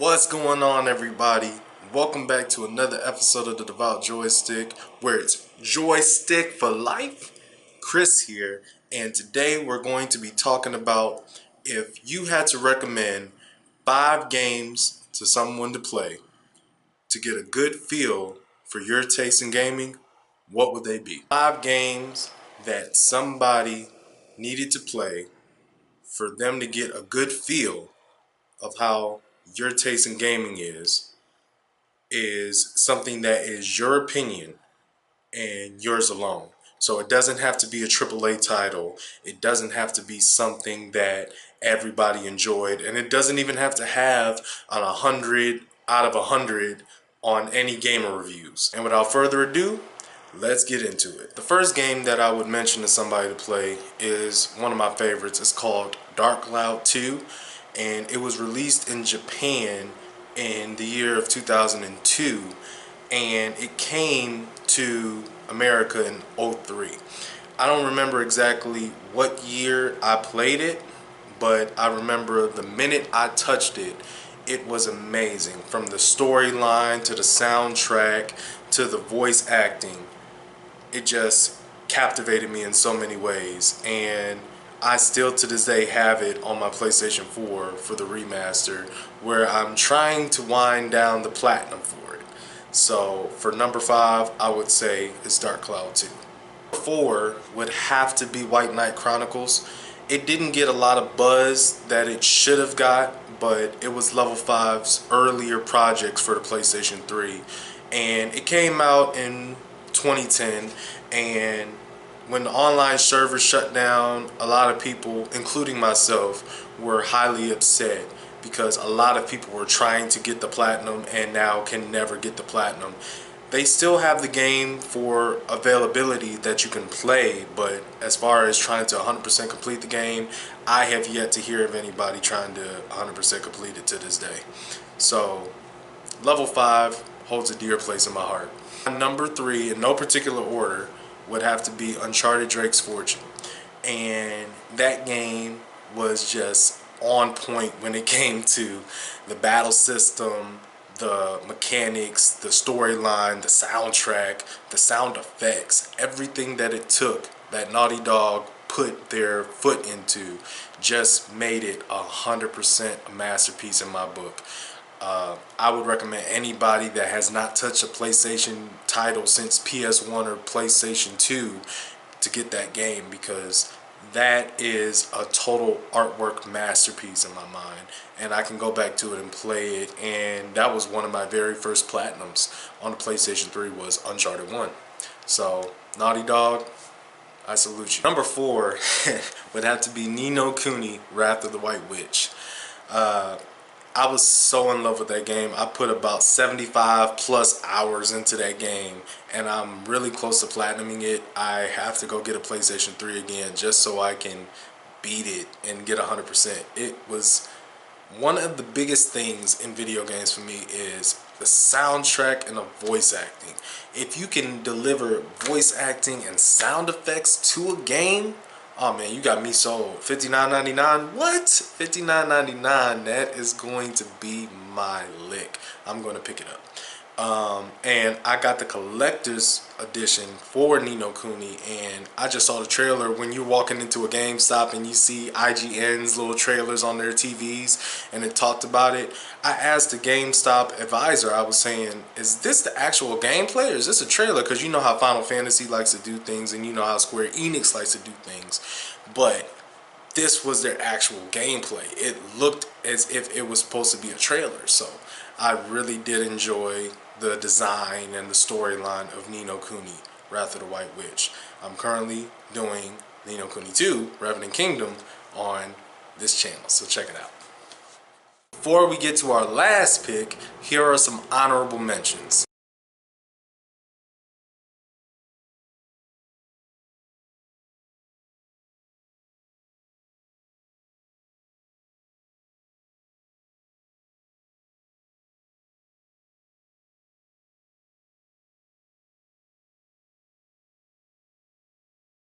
What's going on, everybody? Welcome back to another episode of the Devout Joystick, where it's joystick for life. Chris here, and today we're going to be talking about if you had to recommend 5 games to someone to play to get a good feel for your taste in gaming, what would they be? 5 games that somebody needed to play for them to get a good feel of how your taste in gaming is something that is your opinion and yours alone. So it doesn't have to be a AAA title. It doesn't have to be something that everybody enjoyed, and it doesn't even have to have an 100 out of 100 on any gamer reviews. And without further ado, let's get into it. The first game that I would mention to somebody to play is one of my favorites. It's called Dark Cloud 2, and it was released in Japan in the year of 2002, and it came to America in '03. I don't remember exactly what year I played it, but I remember the minute I touched it, it was amazing. From the storyline to the soundtrack to the voice acting, it just captivated me in so many ways, and I still to this day have it on my PlayStation 4 for the remaster, where I'm trying to wind down the platinum for it. So for number 5, I would say it's Dark Cloud 2. 4 would have to be White Knight Chronicles. It didn't get a lot of buzz that it should have got, but it was Level 5's earlier projects for the PlayStation 3, and it came out in 2010, and when the online server shut down, a lot of people, including myself, were highly upset because a lot of people were trying to get the platinum and now can never get the platinum. They still have the game for availability that you can play, but as far as trying to 100% complete the game, I have yet to hear of anybody trying to 100% complete it to this day. So Level 5 holds a dear place in my heart. Number 3, in no particular order, would have to be Uncharted Drake's Fortune. And that game was just on point when it came to the battle system, the mechanics, the storyline, the soundtrack, the sound effects, everything that it took that Naughty Dog put their foot into just made it 100% a masterpiece in my book. I would recommend anybody that has not touched a PlayStation title since PS1 or PlayStation 2 to get that game, because that is a total artwork masterpiece in my mind, and I can go back to it and play it, and that was one of my very first platinums on the PlayStation 3 was Uncharted 1. So Naughty Dog, I salute you. Number 4 would have to be Ni no Kuni Wrath of the White Witch. I was so in love with that game. I put about 75 plus hours into that game, and I'm really close to platinuming it. I have to go get a PlayStation 3 again just so I can beat it and get 100%. It was one of the biggest things in video games for me is the soundtrack and the voice acting. If you can deliver voice acting and sound effects to a game, oh man, you got me sold. $59.99? What? $59.99. That is going to be my lick. I'm going to pick it up. And I got the collector's edition for Ni no Kuni, and I just saw the trailer. When you're walking into a GameStop and you see IGN's little trailers on their TVs and it talked about it, I asked the GameStop advisor, I was saying, is this the actual gameplay or is this a trailer? Because you know how Final Fantasy likes to do things, and you know how Square Enix likes to do things, but this was their actual gameplay. It looked as if it was supposed to be a trailer. So I really did enjoy the design and the storyline of Ni no Kuni Wrath of the White Witch. I'm currently doing Ni no Kuni 2 Revenant Kingdom on this channel, so check it out. Before we get to our last pick, here are some honorable mentions.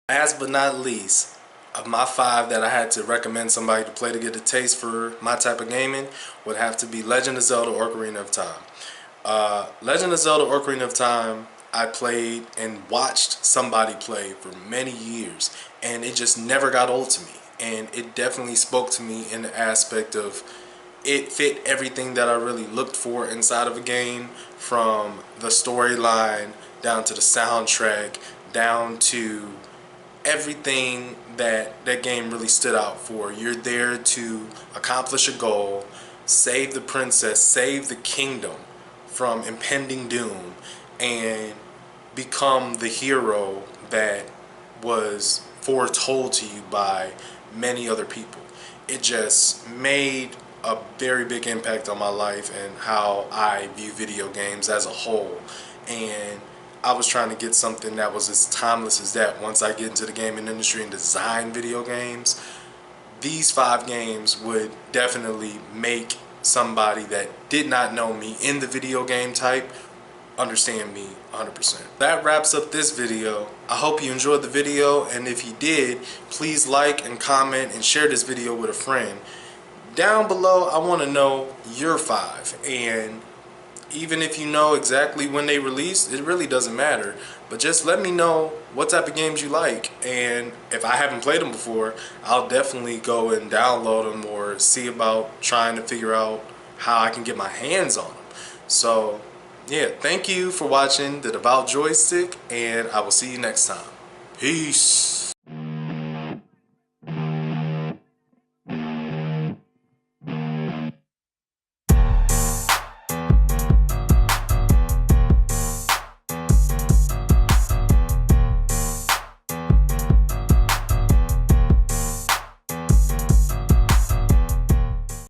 Last but not least, of my 5 that I had to recommend somebody to play to get a taste for my type of gaming would have to be Legend of Zelda Ocarina of Time. Legend of Zelda Ocarina of Time, I played and watched somebody play for many years, and it just never got old to me. And it definitely spoke to me in the aspect of it fit everything that I really looked for inside of a game, from the storyline down to the soundtrack, down to everything that that game really stood out for. You're there to accomplish a goal, save the princess, save the kingdom from impending doom, and become the hero that was foretold to you by many other people. It just made a very big impact on my life and how I view video games as a whole. And I was trying to get something that was as timeless as that. Once I get into the gaming industry and design video games, these 5 games would definitely make somebody that did not know me in the video game type understand me 100%. That wraps up this video. I hope you enjoyed the video, and if you did, please like and comment and share this video with a friend. Down below, I want to know your 5, and even if you know exactly when they release, it really doesn't matter. But just let me know what type of games you like, and if I haven't played them before, I'll definitely go and download them or see about trying to figure out how I can get my hands on them. So yeah, thank you for watching the Devout Joystick, and I will see you next time. Peace.